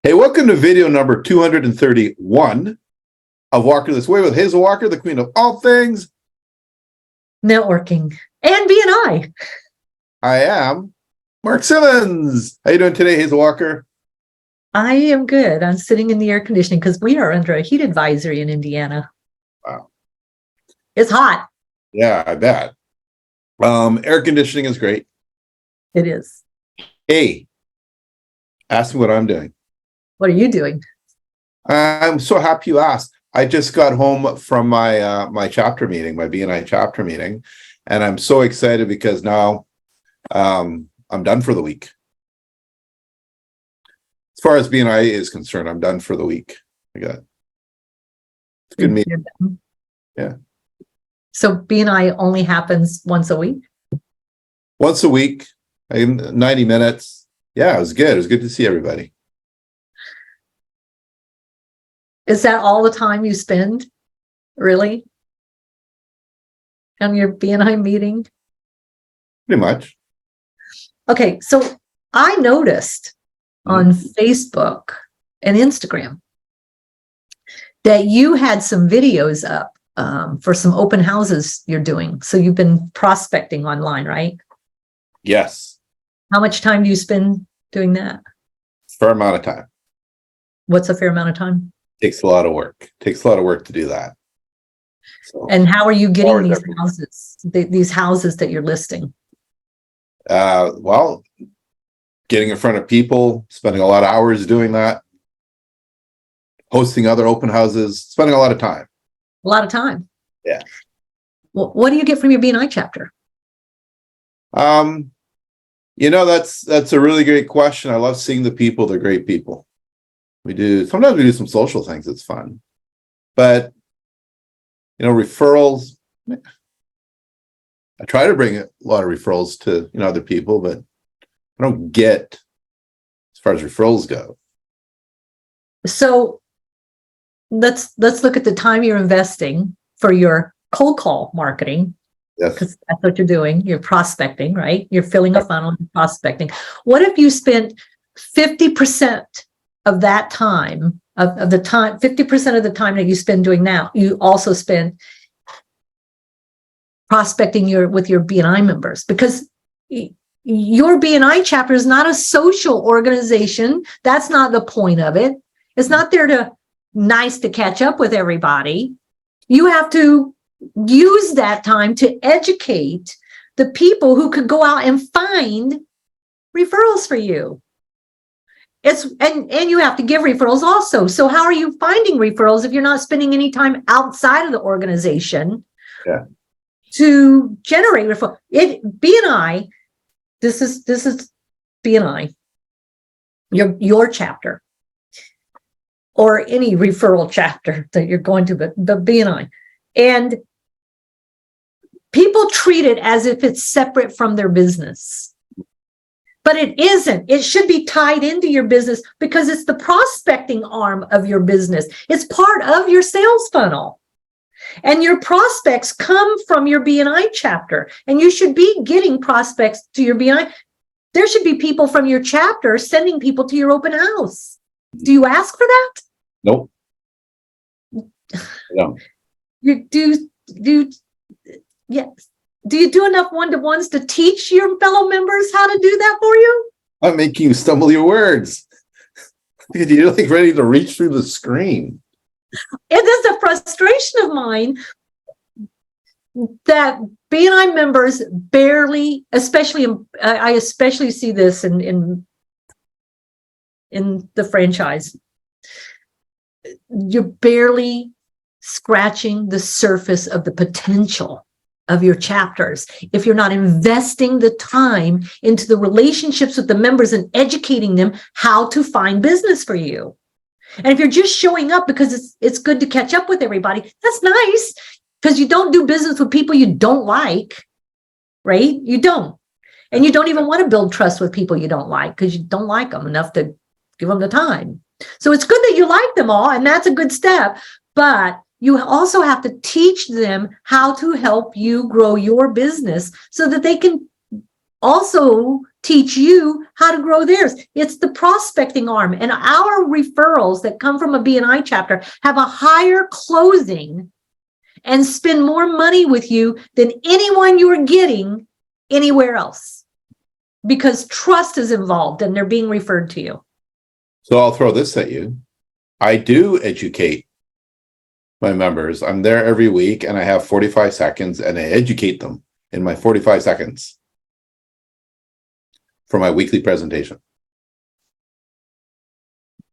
Hey, welcome to video number 231 of Walker This Way with Hazel Walker, the queen of all things networking and BNI. I am Mark Simmons. How you doing today, Hazel Walker? I am good. I'm sitting in the air conditioning because we are under a heat advisory in Indiana. Wow. It's hot. Yeah, I bet. Air conditioning is great. It is. Hey, ask me what I'm doing. What are you doing? I'm so happy you asked. I just got home from my my chapter meeting, my BNI chapter meeting, and I'm so excited because now I'm done for the week. As far as BNI is concerned, I'm done for the week. I got it's a good meeting. Yeah. So BNI only happens once a week? Once a week, 90 minutes. Yeah, it was good. It was good to see everybody. Is that all the time you spend, really, on your BNI meeting? Pretty much. Okay, so I noticed on Facebook and Instagram that you had some videos up for some open houses you're doing. So you've been prospecting online, right? Yes. How much time do you spend doing that? Fair amount of time. What's a fair amount of time? Takes a lot of work. Takes a lot of work to do that. So, and how are you getting these everything. houses, these houses that you're listing? Well, getting in front of people, spending a lot of hours doing that, hosting other open houses, spending a lot of time. A lot of time. Yeah. Well, what do you get from your BNI chapter? That's a really great question. I love seeing the people. They're great people. Sometimes we do some social things. It's fun, but referrals. I try to bring a lot of referrals to other people, but I don't get as far as referrals go. So let's look at the time you're investing for your cold call marketing. Yes. Because that's what you're doing. You're prospecting, right? You're filling a funnel and prospecting. What if you spent 50% of that time, of the time, 50% of the time that you spend doing now, you also spend prospecting with your BNI members? Because your BNI chapter is not a social organization. That's not the point of it. It's not there to catch up with everybody. You have to use that time to educate the people who could go out and find referrals for you. And you have to give referrals also. So how are you finding referrals if you're not spending any time outside of the organization to generate referrals? BNI, this is BNI, your chapter, or any referral chapter that you're going to, but BNI. And people treat it as if it's separate from their business. But it isn't. It should be tied into your business because it's the prospecting arm of your business. It's part of your sales funnel. And your prospects come from your BNI chapter. And you should be getting prospects to your BNI. There should be people from your chapter sending people to your open house. Do you ask for that? Nope. No. You do. Yes. Do you do enough one-to-ones to teach your fellow members how to do that for you? I'm making you stumble your words. You're like ready to reach through the screen. It is a frustration of mine that BNI members barely, I especially see this in the franchise. You're barely scratching the surface of the potential of your chapters if you're not investing the time into the relationships with the members and educating them how to find business for you. And if you're just showing up because it's good to catch up with everybody, that's nice, because you don't do business with people you don't like, right? You don't. And you don't even want to build trust with people you don't like because you don't like them enough to give them the time. So it's good that you like them all, and that's a good step. But you also have to teach them how to help you grow your business so that they can also teach you how to grow theirs. It's the prospecting arm. And our referrals that come from a BNI chapter have a higher closing and spend more money with you than anyone you're getting anywhere else, because trust is involved and they're being referred to you. So I'll throw this at you. I do educate my members. I'm there every week and I have 45 seconds and I educate them in my 45 seconds for my weekly presentation.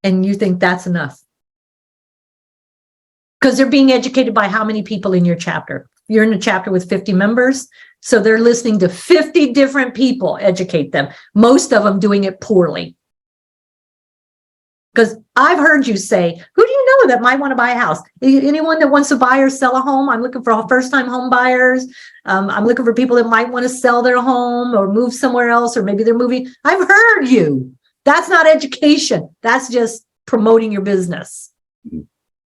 And you think that's enough? Because they're being educated by how many people in your chapter? You're in a chapter with 50 members. So they're listening to 50 different people educate them, most of them doing it poorly. Because I've heard you say, who do you know that might want to buy a house? Anyone that wants to buy or sell a home? I'm looking for first-time home buyers. I'm looking for people that might want to sell their home or move somewhere else, or maybe they're moving. I've heard you. That's not education. That's just promoting your business.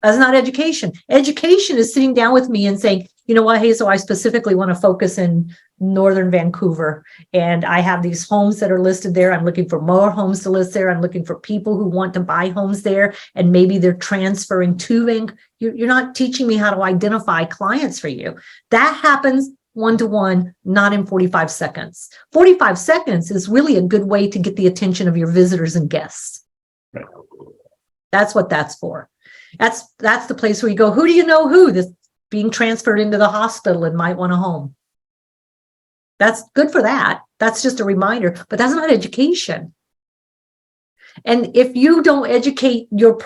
That's not education. Education is sitting down with me and saying, you know what, Hazel, I specifically want to focus in northern Vancouver, and I have these homes that are listed there. I'm looking for more homes to list there. I'm looking for people who want to buy homes there, and maybe they're transferring to Vancouver. You're not teaching me how to identify clients for you. That happens one-to-one, not in 45 seconds. 45 seconds is really a good way to get the attention of your visitors and guests. Right. That's what that's for. That's the place where you go, who do you know who that's being transferred into the hospital and might want a home? That's good for that. That's just a reminder, but that's not education. And if you don't educate your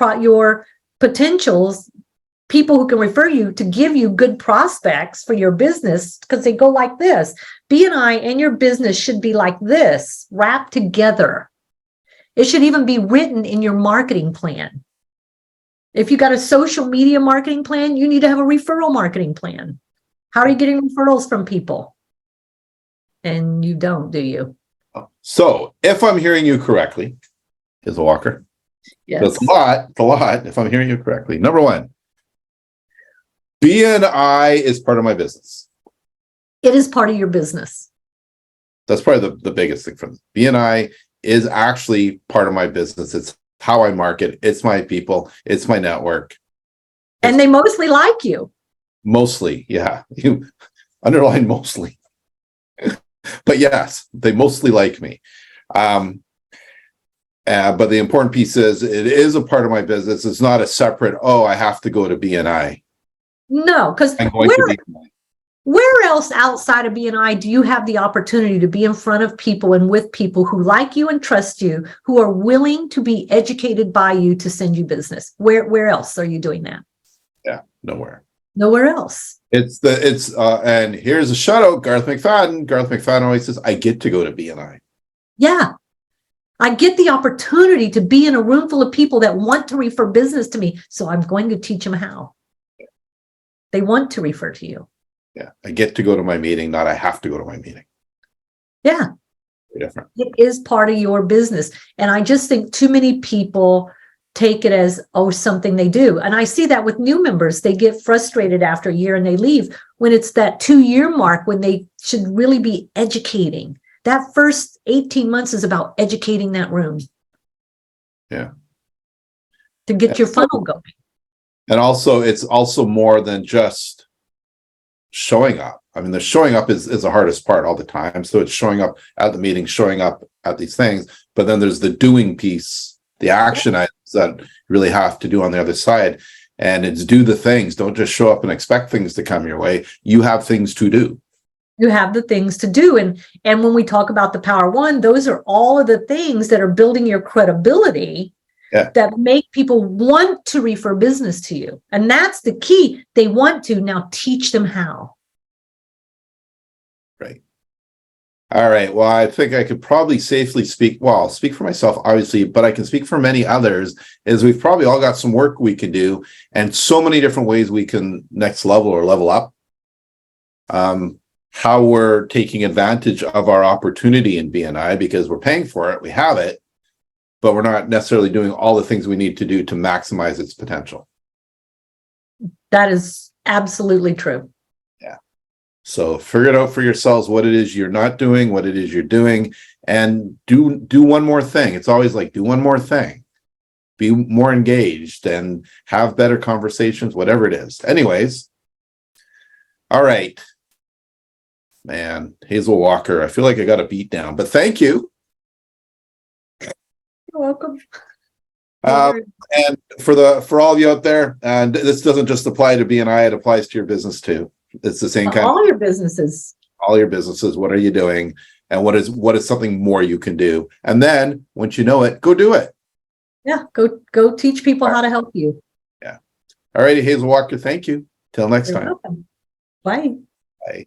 potentials, people who can refer you to give you good prospects for your business, because they go like this. BNI and your business should be like this, wrapped together. It should even be written in your marketing plan. If you got a social media marketing plan, you need to have a referral marketing plan. How are you getting referrals from people? And you don't, do you? So if I'm hearing you correctly, Hazel Walker, Yes. that's a lot, if I'm hearing you correctly. Number one, BNI is part of my business. It is part of your business. That's probably the biggest thing from BNI is actually part of my business. It's how I market. It's my people. It's my network. And they mostly like you. Mostly, yeah. You underline mostly. But yes, they mostly like me. But the important piece is it is a part of my business. It's not a separate, I have to go to BNI. No, because where else outside of BNI do you have the opportunity to be in front of people and with people who like you and trust you, who are willing to be educated by you to send you business? Where else are you doing that? Yeah, nowhere. Nowhere else. And here's a shout out, Garth McFadden. Garth McFadden always says, I get to go to BNI. Yeah. I get the opportunity to be in a room full of people that want to refer business to me. So I'm going to teach them how. They want to refer to you. Yeah. I get to go to my meeting, not I have to go to my meeting. Yeah. Very different. It is part of your business. And I just think too many people take it as, something they do. And I see that with new members. They get frustrated after a year and they leave when it's that 2-year mark when they should really be educating. That first 18 months is about educating that room. Yeah. To get your funnel going. And also, it's also more than just showing up. I mean, the showing up is the hardest part all the time. So it's showing up at the meeting, showing up at these things. But then there's the doing piece, the action items that you really have to do on the other side. And it's do the things. Don't just show up and expect things to come your way. You have things to do. You have the things to do. And when we talk about the Power One, those are all of the things that are building your credibility. Yeah. That make people want to refer business to you. And that's the key. They want to. Now teach them how. Right. All right. Well, I think I could probably safely speak. Well, I'll speak for myself, obviously, but I can speak for many others, is we've probably all got some work we can do and so many different ways we can next level or level up. How we're taking advantage of our opportunity in BNI because we're paying for it. We have it. But we're not necessarily doing all the things we need to do to maximize its potential. That is absolutely true. Yeah. So figure it out for yourselves what it is you're not doing, what it is you're doing, and do one more thing. It's always like, do one more thing. Be more engaged and have better conversations, whatever it is. Anyways. All right. Man, Hazel Walker, I feel like I got a beat down, but thank you. You're welcome. And for all of you out there, and this doesn't just apply to BNI, it applies to your business too. It's the same kind All your businesses. all your businesses. What are you doing? And what is something more you can do? And then once you know it, go do it. Yeah, go teach people how to help you. Yeah. All righty, Hazel Walker, thank you. Till next You're time. welcome. Bye. Bye.